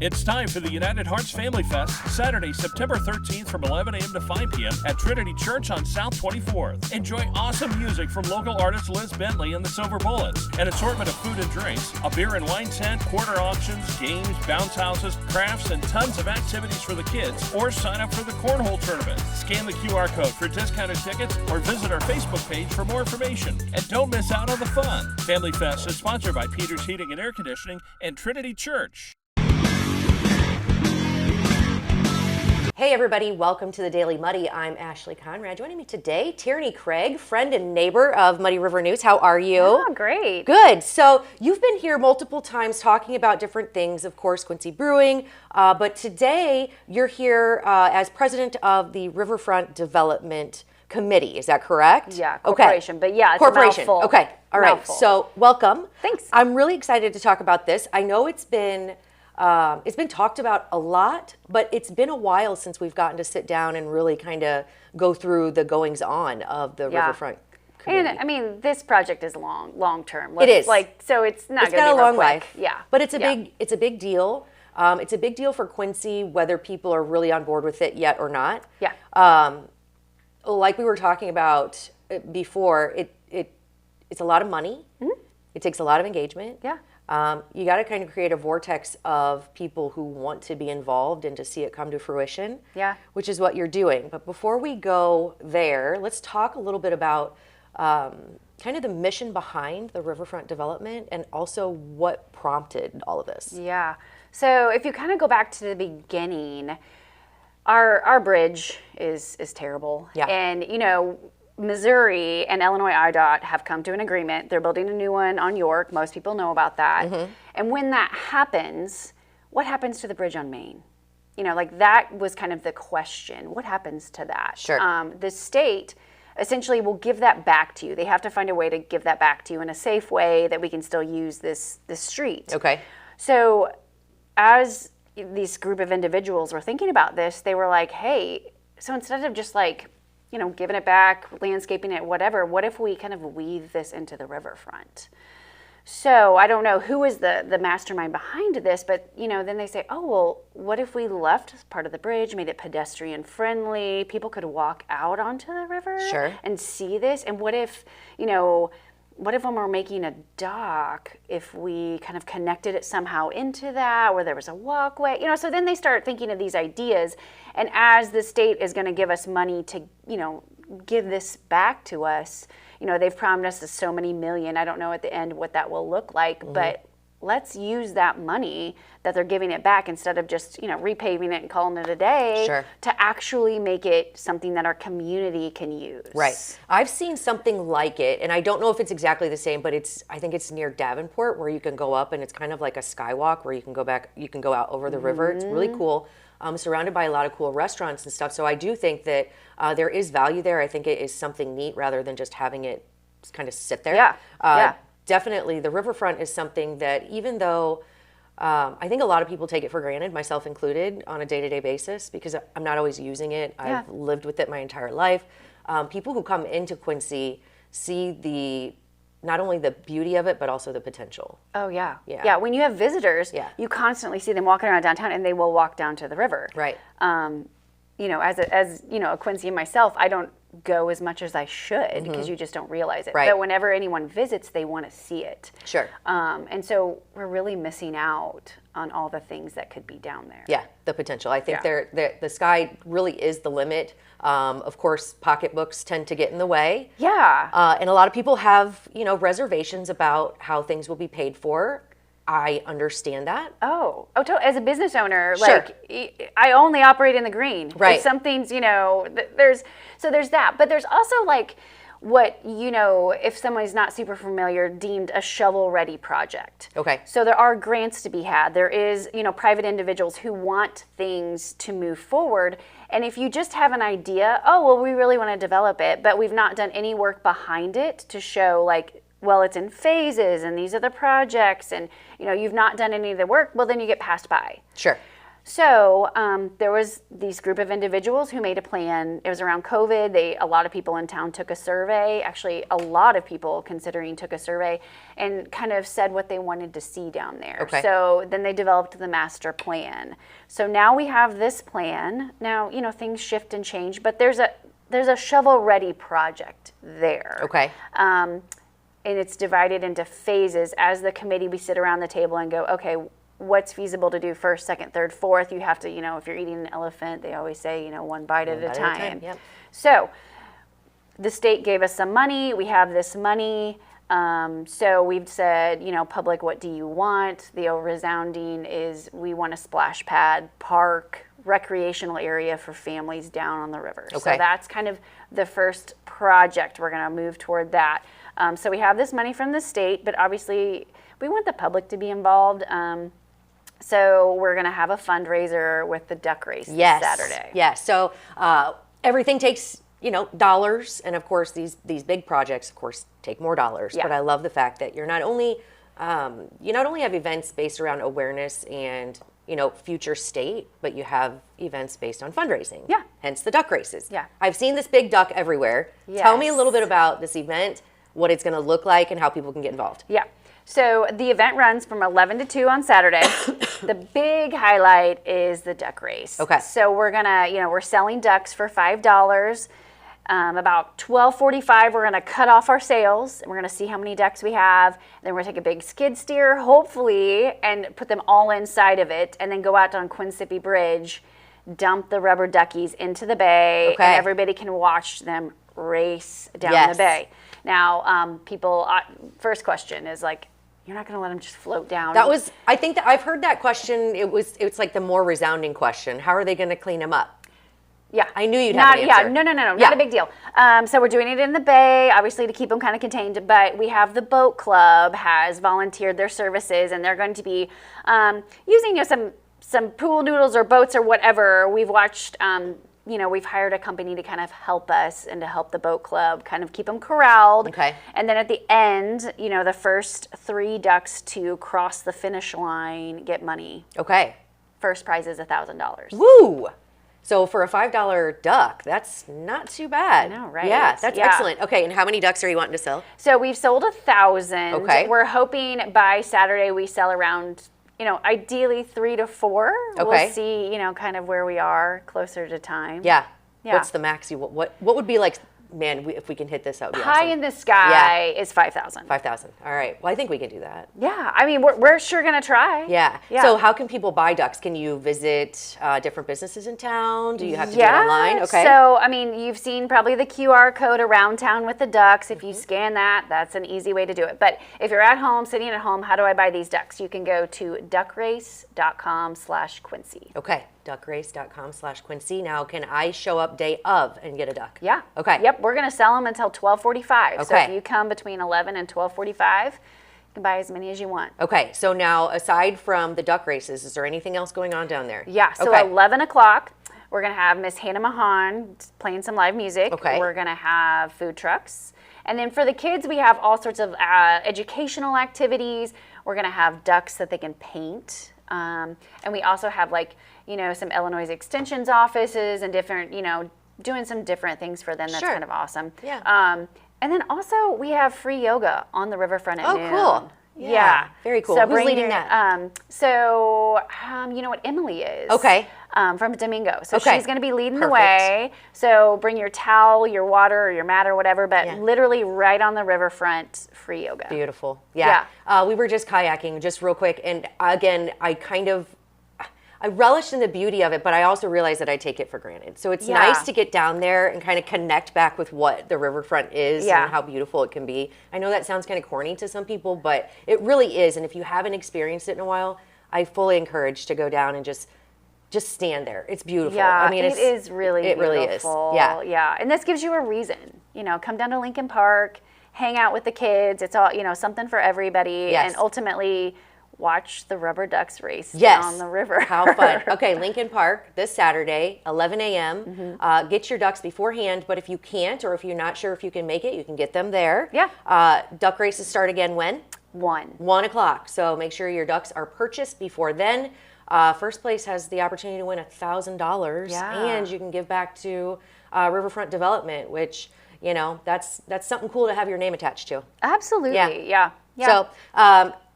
It's time for the United Hearts Family Fest, Saturday, September 13th from 11 a.m. to 5 p.m. at Trinity Church on South 24th. Enjoy awesome music from local artist Liz Bentley and the Silver Bullets, an assortment of food and drinks, a beer and wine tent, quarter auctions, games, bounce houses, crafts, and tons of activities for the kids, or sign up for the cornhole tournament. Scan the QR code for discounted tickets or visit our Facebook page for more information. And don't miss out on the fun. Family Fest is sponsored by Peters Heating and Air Conditioning and Trinity Church. Hey everybody, welcome to the Daily Muddy. I'm Ashley Conrad. Joining me today, Tierney Craig, friend and neighbor of Muddy River News. How are you? Oh, great. Good. So you've been here multiple times talking about different things, of course, Quincy Brewing, but today you're here as president of the Riverfront Development Committee. Is that correct? Yeah, corporation, okay. But yeah, it's corporation. a mouthful. Okay, all right. Mouthful. So welcome. Thanks. I'm really excited to talk about this. I know it's been talked about a lot, but it's been a while since we've gotten to sit down and really kind of go through the goings on of the Riverfront Committee. And I mean, this project is long term. It is. So it's not going to be got a long quick. life. Yeah. But it's a big deal. It's a big deal for Quincy, whether people are really on board with it yet or not. Yeah. Like we were talking about before, it's a lot of money. Mm-hmm. It takes a lot of engagement. Yeah. You got to kind of create a vortex of people who want to be involved and to see it come to fruition. Yeah. Which is what you're doing. But before we go there, let's talk a little bit about kind of the mission behind the Riverfront development and also what prompted all of this. Yeah. So if you kind of go back to the beginning, our bridge is terrible. Yeah. And, you know, Missouri and Illinois IDOT have come to an agreement. They're building a new one on York. Most people know about that. Mm-hmm. And when that happens, what happens to the bridge on Main? You know, like that was kind of the question. What happens to that? Sure. The state essentially will give that back to you. They have to find a way to give that back to you in a safe way that we can still use this street. Okay. So as this group of individuals were thinking about this, they were like, hey, so instead of just like, you know, giving it back, landscaping it, whatever, what if we kind of weave this into the riverfront? So I don't know who is the mastermind behind this, but, you know, then they say, oh, well, what if we left part of the bridge, made it pedestrian friendly, people could walk out onto the river and see this? And what if, you know, what if when we're making a dock, if we kind of connected it somehow into that, where there was a walkway, you know, so then they start thinking of these ideas. And as the state is going to give us money to, you know, give this back to us, you know, they've promised us so many million. I don't know at the end what that will look like, but let's use that money that they're giving it back instead of just, you know, repaving it and calling it a day to actually make it something that our community can use. Right. I've seen something like it, and I don't know if it's exactly the same, but I think it's near Davenport where you can go up and it's kind of like a skywalk where you can go out over the river. It's really cool. Surrounded by a lot of cool restaurants and stuff. So I do think that there is value there. I think it is something neat rather than just having it kind of sit there. Yeah. Definitely, the riverfront is something that even though I think a lot of people take it for granted, myself included, on a day-to-day basis because I'm not always using it. Yeah. I've lived with it my entire life. People who come into Quincy see not only the beauty of it, but also the potential. Oh, yeah. Yeah, when you have visitors, you constantly see them walking around downtown and they will walk down to the river. Right. You know, as you know, a Quincy myself, I don't go as much as I should because you just don't realize it. Right. But whenever anyone visits, they want to see it. Sure. And so we're really missing out on all the things that could be down there. Yeah, the potential. I think the sky really is the limit. Of course, pocketbooks tend to get in the way. Yeah. And a lot of people have, you know, reservations about how things will be paid for. I understand that. As a business owner, like I only operate in the green. Right. If something's, you know, there's that, but there's also like what, you know, if somebody's not super familiar, deemed a shovel-ready project. Okay. So there are grants to be had. There is, you know, private individuals who want things to move forward. And if you just have an idea, oh, well, we really want to develop it, but we've not done any work behind it to show like, well, it's in phases and these are the projects and, you know, you've not done any of the work, well, then you get passed by. Sure. So there was these group of individuals who made a plan. It was around COVID. A lot of people in town took a survey. Actually, a lot of people considering took a survey and kind of said what they wanted to see down there. Okay. So then they developed the master plan. So now we have this plan. Now, things shift and change, but there's a shovel-ready project there. Okay. And it's divided into phases. As the committee, we sit around the table and go, okay, what's feasible to do first, second, third, fourth? You have to, if you're eating an elephant, they always say, one bite at a time. Yep. So the state gave us some money. We have this money. So we've said, public, what do you want? The resounding is we want a splash pad, park, recreational area for families down on the river. Okay. So that's kind of the first project. We're going to move toward that. So we have this money from the state, but obviously we want the public to be involved. So we're going to have a fundraiser with the duck race this Saturday. Yes. So everything takes, dollars. And of course, these big projects, of course, take more dollars. Yeah. But I love the fact that you not only have events based around awareness and, future state, but you have events based on fundraising. Yeah. Hence the duck races. Yeah. I've seen this big duck everywhere. Tell me a little Yes. bit about this event, what it's going to look like, and how people can get involved. Yeah. So the event runs from 11 to 2 on Saturday. The big highlight is the duck race. Okay. So we're gonna, we're selling ducks for $5. About 12:45, we're gonna cut off our sales, and we're gonna see how many ducks we have. Then we're gonna take a big skid steer, hopefully, and put them all inside of it, and then go out on Quinsippy Bridge, dump the rubber duckies into the bay, Okay. and everybody can watch them race down Yes. the bay. Now, people, first question is like, you're not going to let them just float down. I think that I've heard that question. It's like the more resounding question. How are they going to clean them up? Yeah. I knew you'd have an answer. Yeah, no, Yeah. not a big deal. So we're doing it in the bay, obviously to keep them kind of contained, but we have the boat club has volunteered their services, and they're going to be using some pool noodles or boats or whatever. We've watched, we've hired a company to kind of help us and to help the boat club kind of keep them corralled. Okay. And then at the end, the first 3 ducks to cross the finish line get money. Okay. First prize is $1,000. Woo! So for a $5 duck, that's not too bad. I know, right? Yeah, that's Yeah. excellent. Okay, and how many ducks are you wanting to sell? So we've sold 1,000. Okay. We're hoping by Saturday we sell around, ideally 3 to 4. Okay. We'll see, kind of where we are closer to time. Yeah. Yeah. What's the max what would be like, man, if we can hit this, that would be Pie awesome. in the sky is 5,000. 5,000. All right. Well, I think we can do that. Yeah. I mean, we're sure going to try. Yeah. Yeah. So how can people buy ducks? Can you visit different businesses in town? Do you have to do it online? Okay. So, I mean, you've seen probably the QR code around town with the ducks. If you scan that, that's an easy way to do it. But if you're at home, sitting at home, how do I buy these ducks? You can go to duckrace.com/Quincy. Okay. Duckrace.com/Quincy. Now, can I show up day of and get a duck? Yeah. Okay. Yep. We're going to sell them until 12:45. So Okay. if you come between 11 and 12:45, you can buy as many as you want. Okay. So now, aside from the duck races, is there anything else going on down there? Yeah. So Okay. 11 o'clock, we're going to have Miss Hannah Mahan playing some live music. Okay. We're going to have food trucks. And then for the kids, we have all sorts of educational activities. We're going to have ducks that they can paint. And we also have some Illinois Extension's offices and different, doing some different things for them. That's Sure. kind of awesome. Yeah. And then also we have free yoga on the riverfront at noon. Cool. Yeah. Very cool. Who's bring leading your- that? You know what Emily is. Okay. From Domingo. So Okay. she's going to be leading the Perfect. way. So bring your towel, your water, or your mat or whatever, but Yeah. literally right on the riverfront, free yoga. Beautiful. Yeah. We were just kayaking, just real quick. And again, I relish in the beauty of it, but I also realize that I take it for granted. So it's Yeah. nice to get down there and kind of connect back with what the riverfront is Yeah. and how beautiful it can be. I know that sounds kind of corny to some people, but it really is. And if you haven't experienced it in a while, I fully encourage to go down and just stand there. It's beautiful. Yeah, I mean, it is really it beautiful. really is. Yeah. Yeah. And this gives you a reason. Come down to Lincoln Park, hang out with the kids. It's all, something for everybody. Yes. And ultimately watch the rubber ducks race Yes. down the river. How fun. Okay, Lincoln Park this Saturday, 11 a.m. Get your ducks beforehand, but if you can't or if you're not sure if you can make it, you can get them there. Yeah. Duck races start again when? 1. 1 o'clock. So make sure your ducks are purchased before then. First place has the opportunity to win $1,000, Yeah. and you can give back to Riverfront Development, which, you know, that's something cool to have your name attached to. Absolutely. Yeah. So,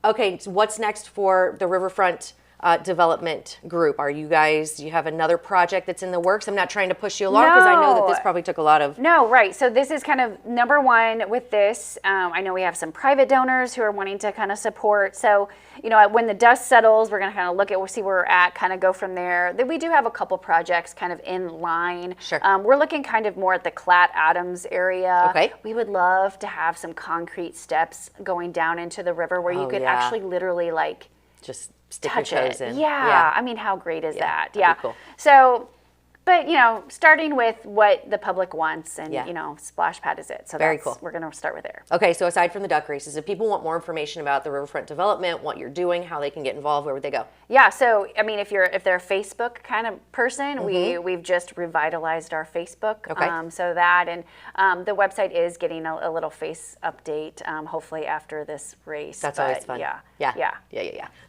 okay, so what's next for the Riverfront development group? Do you have another project that's in the works? I'm not trying to push you along because I know that this probably took a lot of... No, right. So this is kind of number one with this. I know we have some private donors who are wanting to kind of support. So, you know, when the dust settles, we're going to kind of look at, we'll see where we're at, kind of go from there. Then we do have a couple projects kind of in line. Sure. We're looking kind of more at the Clat Adams area. Okay. We would love to have some concrete steps going down into the river where you could yeah. actually literally like Just stick touch your toes it. in. Yeah. I mean, how great is that? that'd Yeah. be cool. So, but you know, starting with what the public wants, and Yeah. you know, splash pad is it. So Very cool. We're going to start with there. Okay, so aside from the duck races, if people want more information about the Riverfront development, what you're doing, how they can get involved, where would they go? Yeah. So, I mean, if they're a Facebook kind of person, we've just revitalized our Facebook. Okay. So that, and the website is getting a little face update. Hopefully after this race. That's always fun. Yeah.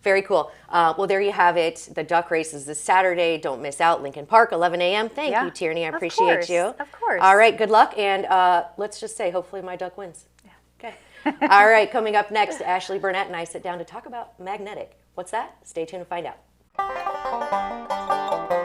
Very cool. Well, there you have it. The duck race is this Saturday. Don't miss out. Lincoln Park, 11 a.m. Thank Yeah. you, Tierney. I Of appreciate course. you. Of course. All right, good luck. And let's just say, hopefully my duck wins. Yeah. Okay. All right, coming up next, Ashley Burnett and I sit down to talk about magnetic. What's that? Stay tuned to find out.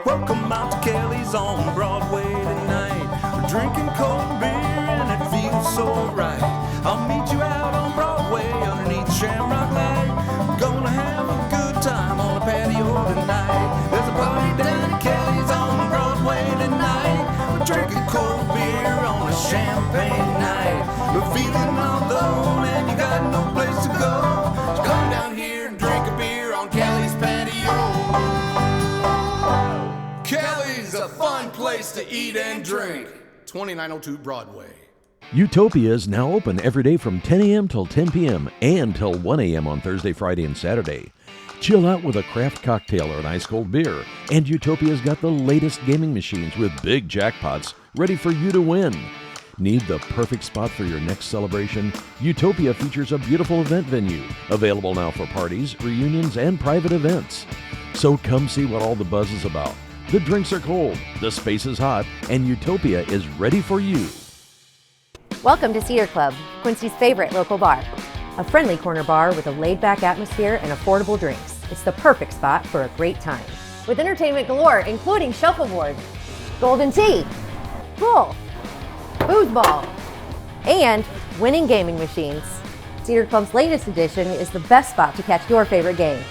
Welcome out to Kelly's on Broadway tonight. We're drinking cold beer and it feels so right. I'll meet you out on Broadway underneath Shamrock Light. We're gonna have a good time on the patio tonight. There's a party down at Kelly's on Broadway tonight. We're drinking cold beer on a champagne night. We're feeling all alone and you got no place to go. So come down here and drink a beer on Kelly's patio. Kelly's a fun place to eat and drink. 2902 Broadway. Utopia is now open every day from 10 a.m. till 10 p.m. and till 1 a.m. on Thursday, Friday, and Saturday. Chill out with a craft cocktail or an ice-cold beer, and Utopia's got the latest gaming machines with big jackpots ready for you to win. Need the perfect spot for your next celebration? Utopia features a beautiful event venue, available now for parties, reunions, and private events. So come see what all the buzz is about. The drinks are cold, the space is hot, and Utopia is ready for you. Welcome to Cedar Club, Quincy's favorite local bar. A friendly corner bar with a laid-back atmosphere and affordable drinks. It's the perfect spot for a great time. With entertainment galore, including shuffleboard, golden tea, pool, foosball, and winning gaming machines. Cedar Club's latest edition is the best spot to catch your favorite game.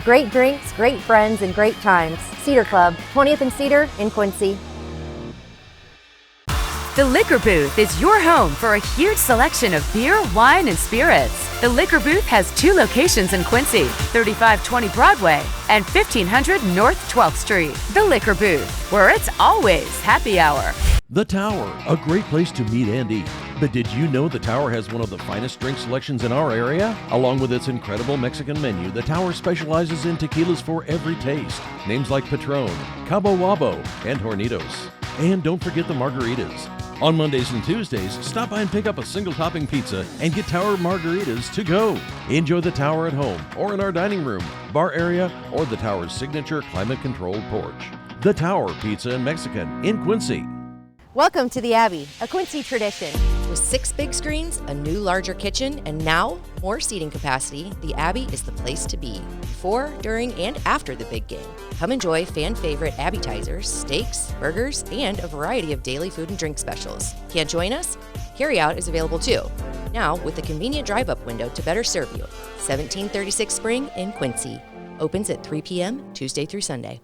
Great drinks, great friends, and great times. Cedar Club, 20th and Cedar in Quincy. The Liquor Booth is your home for a huge selection of beer, wine, and spirits. The Liquor Booth has 2 locations in Quincy, 3520 Broadway and 1500 North 12th Street. The Liquor Booth, where it's always happy hour. The Tower, a great place to meet and eat. But did you know the Tower has one of the finest drink selections in our area? Along with its incredible Mexican menu, the Tower specializes in tequilas for every taste. Names like Patron, Cabo Wabo, and Hornitos. And don't forget the margaritas. On Mondays and Tuesdays, stop by and pick up a single topping pizza and get Tower margaritas to go. Enjoy the Tower at home or in our dining room, bar area, or the Tower's signature climate-controlled porch. The Tower Pizza and Mexican in Quincy. Welcome to the Abbey, a Quincy tradition. With 6 big screens, a new larger kitchen, and now more seating capacity, the Abbey is the place to be before, during, and after the big game. Come enjoy fan favorite appetizers, steaks, burgers, and a variety of daily food and drink specials. Can't join us? Carryout is available too. Now with a convenient drive-up window to better serve you. 1736 Spring in Quincy. Opens at 3 p.m. Tuesday through Sunday.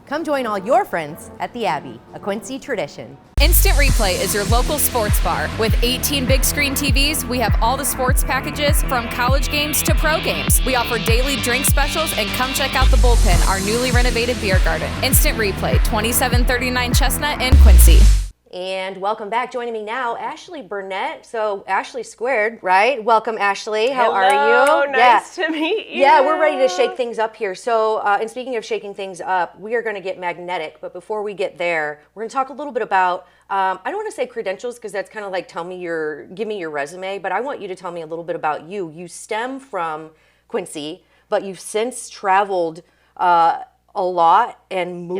Come join all your friends at the Abbey, a Quincy tradition. Instant Replay is your local sports bar. With 18 big screen TVs, we have all the sports packages from college games to pro games. We offer daily drink specials, and come check out the Bullpen, our newly renovated beer garden. Instant Replay, 2739 Chestnut in Quincy. And welcome back. Joining me now, Ashley Burnett. So Ashley Squared, right? Welcome, Ashley. How are you? Nice to meet you. Yeah, we're ready to shake things up here. So, and speaking of shaking things up, we are going to get magnetic. But before we get there, we're going to talk a little bit about, I don't want to say credentials because that's kind of like give me your resume. But I want you to tell me a little bit about you. You stem from Quincy, but you've since traveled a lot and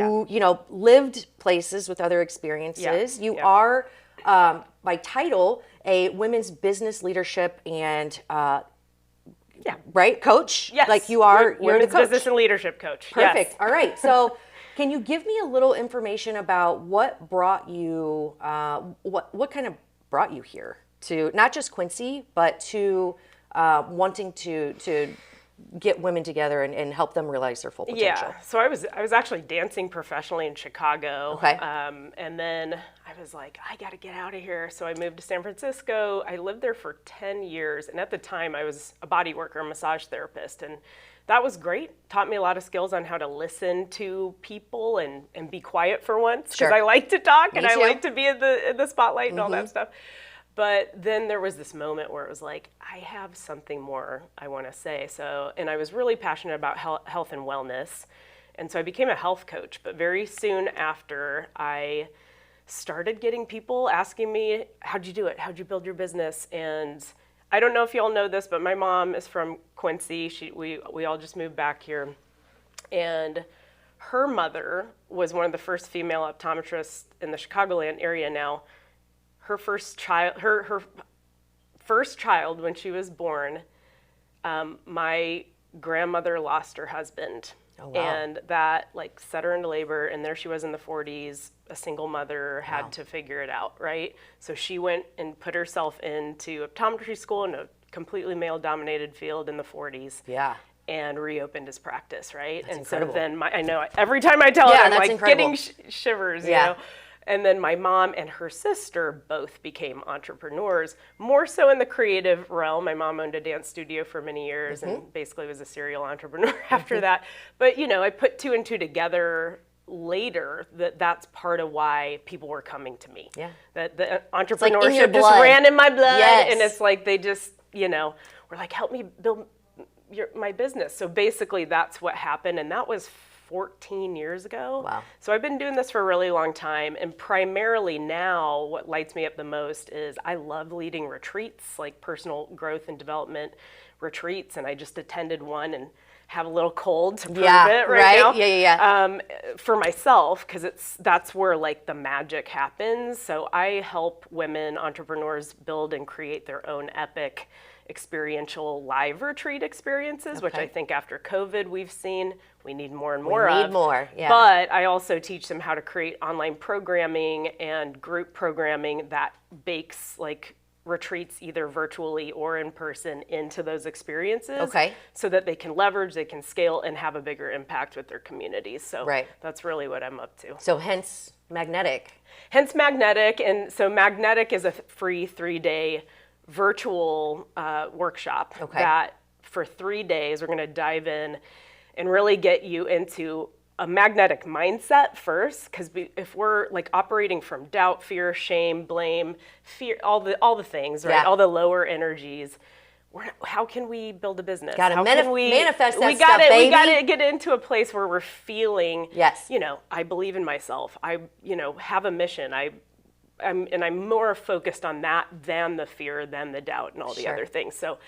lived places with other experiences. You are, by title, a women's business leadership and right, coach? Yes. Like you are, you're the women's coach. business and leadership coach. Perfect. Yes. All right. So can you give me a little information about what brought you, what kind of brought you here to not just Quincy, but to wanting to get women together and help them realize their full potential? Yeah, so I was actually dancing professionally in Chicago. Okay. And then I was like, I got to get out of here. So I moved to San Francisco. I lived there for 10 years. And at the time, I was a body worker, a massage therapist. And that was great. Taught me a lot of skills on how to listen to people and be quiet for once. Because Sure. I like to talk and I too. like to be in the spotlight and all that stuff. But then there was this moment where it was like, I have something more I want to say. And I was really passionate about health and wellness. And so I became a health coach. But very soon after, I started getting people asking me, how'd you do it? How'd you build your business? And I don't know if you all know this, but my mom is from Quincy. We all just moved back here. And her mother was one of the first female optometrists in the Chicagoland area now. Her first child, her first child when she was born, my grandmother lost her husband. Oh, wow. And that set her into labor, and there she was in the 40s, a single mother, had to figure it out, right? So she went and put herself into optometry school in a completely male-dominated field in the 40s. Yeah. And reopened his practice, right? That's and incredible. so then I know every time I tell it, I'm that's like incredible. getting shivers, Yeah. you know? And then my mom and her sister both became entrepreneurs, more so in the creative realm. My mom owned a dance studio for many years and basically was a serial entrepreneur after that. But, I put two and two together later that's part of why people were coming to me. Yeah. That the your entrepreneurship just blood. ran in my blood. Yes. And it's like they just, were like, help me build my business. So basically that's what happened. And that was 14 years ago. Wow. So I've been doing this for a really long time. And primarily now, what lights me up the most is I love leading retreats, like personal growth and development retreats. And I just attended one and have a little cold to prove it right now. Yeah. For myself, because that's where the magic happens. So I help women entrepreneurs build and create their own epic experiential live retreat experiences, which I think after COVID we've seen we need more and more of. We need more, yeah. But I also teach them how to create online programming and group programming that bakes retreats either virtually or in person into those experiences. Okay. So that they can leverage, they can scale, and have a bigger impact with their communities. So that's really what I'm up to. So hence Magnetic. Hence Magnetic. And so Magnetic is a free 3-day virtual workshop that for 3 days we're going to dive in and really get you into a magnetic mindset first, because if we're operating from doubt, fear, shame, blame, fear, all the things, right? All the lower energies, how can we build a business? Gotta manifest that we stuff, We baby. got to get into a place where we're feeling, yes, I believe in myself. I, have a mission. I'm more focused on that than the fear, than the doubt, and all the other things. So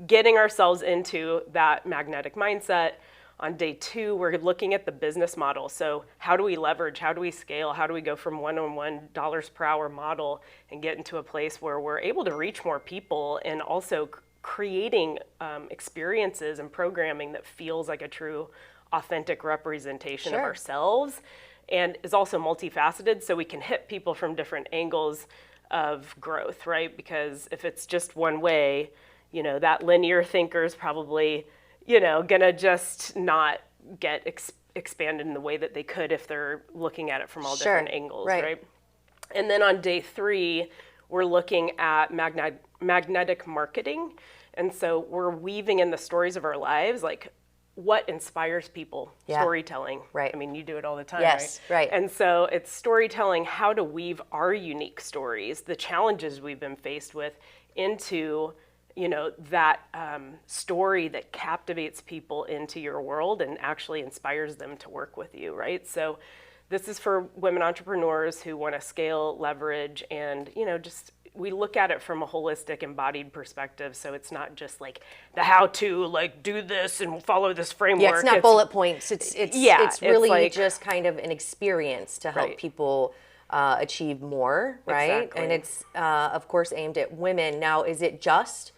getting ourselves into that magnetic mindset. On day 2, we're looking at the business model. So how do we leverage? How do we scale? How do we go from one-on-one dollars per hour model and get into a place where we're able to reach more people and also creating experiences and programming that feels like a true, authentic representation of ourselves, and is also multifaceted, so we can hit people from different angles of growth, right? Because if it's just one way, that linear thinker is probably, gonna just not get expanded in the way that they could if they're looking at it from all different angles, right? And then on day 3, we're looking at magnetic marketing. And so we're weaving in the stories of our lives, what inspires people, storytelling. Right. I mean, you do it all the time, right? And so it's storytelling, how to weave our unique stories, the challenges we've been faced with, into that story that captivates people into your world and actually inspires them to work with you, right? So this is for women entrepreneurs who want to scale, leverage, and just we look at it from a holistic embodied perspective. So it's not just like the how to like do this and follow this framework. Yeah, it's not bullet points. It's really like, just kind of an experience to help people achieve more, right? Exactly. And it's of course aimed at women. Now, is it just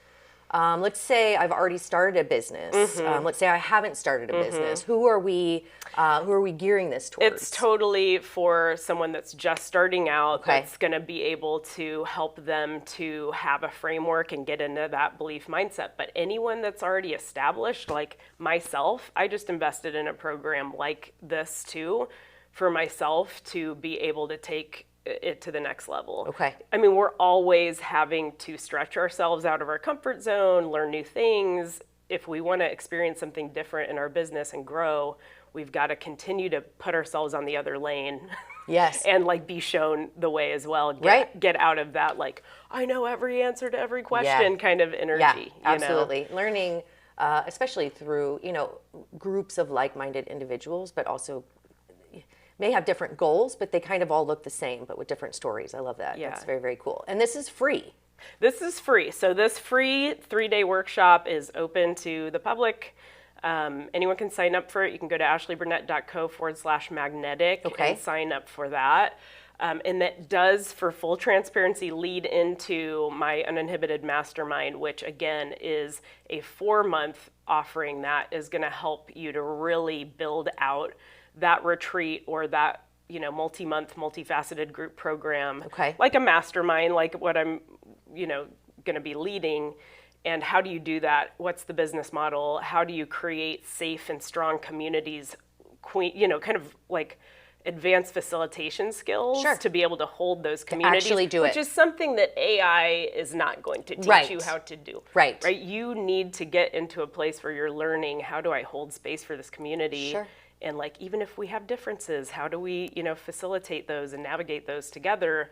let's say I've already started a business. Let's say I haven't started a business. Who are we gearing this towards? It's totally for someone that's just starting out, that's going to be able to help them to have a framework and get into that belief mindset. But anyone that's already established, like myself, I just invested in a program like this too, for myself to be able to take it to the next level. Okay. I mean, we're always having to stretch ourselves out of our comfort zone, learn new things. If we want to experience something different in our business and grow, we've got to continue to put ourselves on the other lane. Yes. And like be shown the way as well. Get out of that like, I know every answer to every question kind of energy. Yeah, absolutely. Learning, especially through, groups of like-minded individuals, but also may have different goals, but they kind of all look the same, but with different stories. I love that. Yeah. That's very, very cool. And this is free. This is free. So this free 3-day workshop is open to the public. Anyone can sign up for it. You can go to ashleyburnett.co/magnetic and sign up for that. And that does, for full transparency, lead into my Uninhibited Mastermind, which again is a 4-month offering that is going to help you to really build out that retreat or that, multi-month, multifaceted group program, like a mastermind, like what I'm, going to be leading. And how do you do that? What's the business model? How do you create safe and strong communities, kind of like advanced facilitation skills to be able to hold those communities, actually do which is something that AI is not going to teach you how to do. Right. You need to get into a place where you're learning, how do I hold space for this community? Sure. And like, even if we have differences, how do we, facilitate those and navigate those together?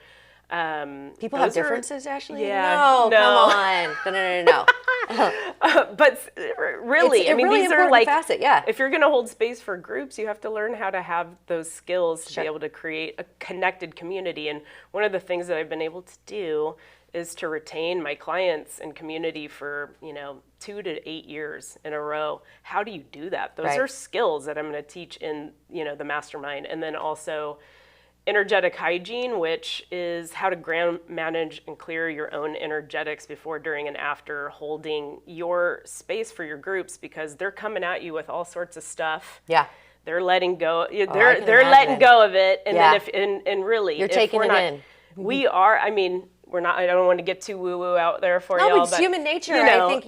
People have differences, Ashley? Yeah. No, come on. No. But really, it's a really these are important like, facet, if you're going to hold space for groups, you have to learn how to have those skills to be able to create a connected community. And one of the things that I've been able to do is to retain my clients and community for, 2 to 8 years in a row. How do you do that? Those are skills that I'm going to teach in, the mastermind. And then also energetic hygiene, which is how to ground manage and clear your own energetics before, during, and after holding your space for your groups, because they're coming at you with all sorts of stuff. Yeah. They're letting go. They're letting go of it. And then and really, you're taking it in. We are, we're not, I don't want to get too woo-woo out there for y'all. No, it's human nature. I think,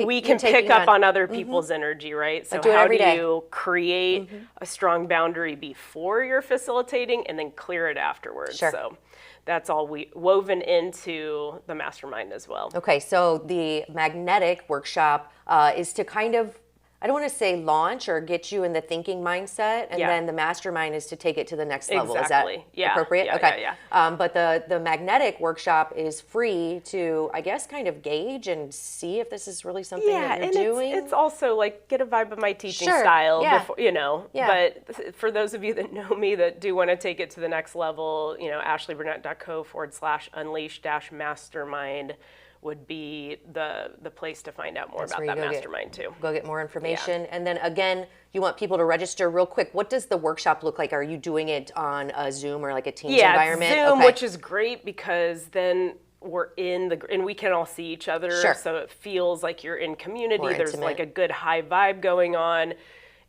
we can pick up on other people's energy, right? So how do you create a strong boundary before you're facilitating and then clear it afterwards? Sure. So that's all woven into the mastermind as well. Okay, so the magnetic workshop is to kind of, I don't want to say launch or get you in the thinking mindset, and then the mastermind is to take it to the next level. Exactly. Is that appropriate? Yeah, okay. yeah. But the magnetic workshop is free to, I guess, kind of gauge and see if this is really something that you're doing. It's also like get a vibe of my teaching style, before, Yeah. But for those of you that know me that do want to take it to the next level, ashleyburnett.co/unleash-mastermind would be the place to find out more about that mastermind too. Go get more information. And then again, you want people to register real quick. What does the workshop look like? Are you doing it on a Zoom or like a Teams environment? Yeah, Zoom, which is great because then we're and we can all see each other. Sure. So it feels like you're in community. More There's intimate. like a good high vibe going on.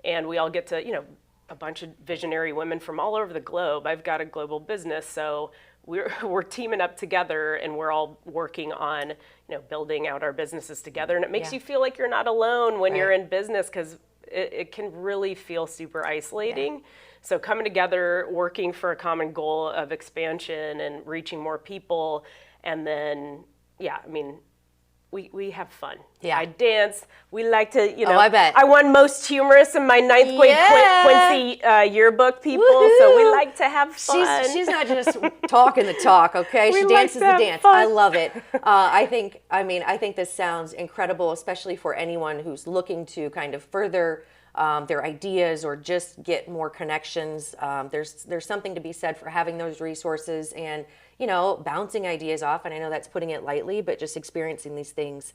And we all get to, a bunch of visionary women from all over the globe. I've got a global business, so we're teaming up together and we're all working on, building out our businesses together. And it makes you feel like you're not alone when you're in business, because it can really feel super isolating. Yeah. So coming together, working for a common goal of expansion and reaching more people. And then, we have fun. Yeah. I dance. We like to, I bet. I won most humorous in my 9th grade Quincy yearbook, people. Woo-hoo. So we like to have fun. She's not just talking the talk, okay? She dances the dance. Fun. I love it. I think this sounds incredible, especially for anyone who's looking to kind of further their ideas or just get more connections. There's something to be said for having those resources and, you know, bouncing ideas off. And I know that's putting it lightly, but just experiencing these things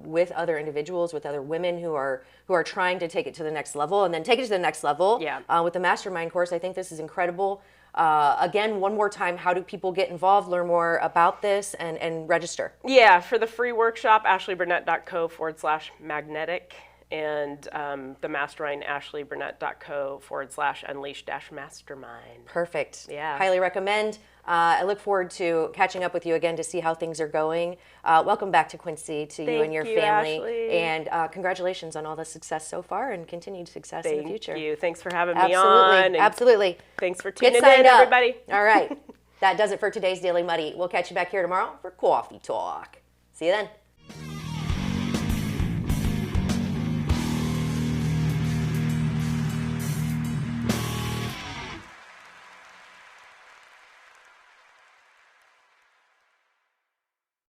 with other individuals, with other women who are trying to take it to the next level and then take it to the next level. Yeah. With the mastermind course, I think this is incredible. Again, one more time, how do people get involved, learn more about this, and register? Yeah, for the free workshop, ashleyburnett.co/magnetic, and the mastermind, ashleyburnett.co/unleash-mastermind. Perfect. Yeah. Highly recommend. I look forward to catching up with you again to see how things are going. Welcome back to Quincy, to you and your Thank you, family. Ashley. And congratulations on all the success so far and continued success in the future. Thank you. Thanks for having me Absolutely. on. and Absolutely. Thanks for Get tuning signed in, up. everybody. All right. That does it for today's Daily Muddy. We'll catch you back here tomorrow for Coffee Talk. See you then.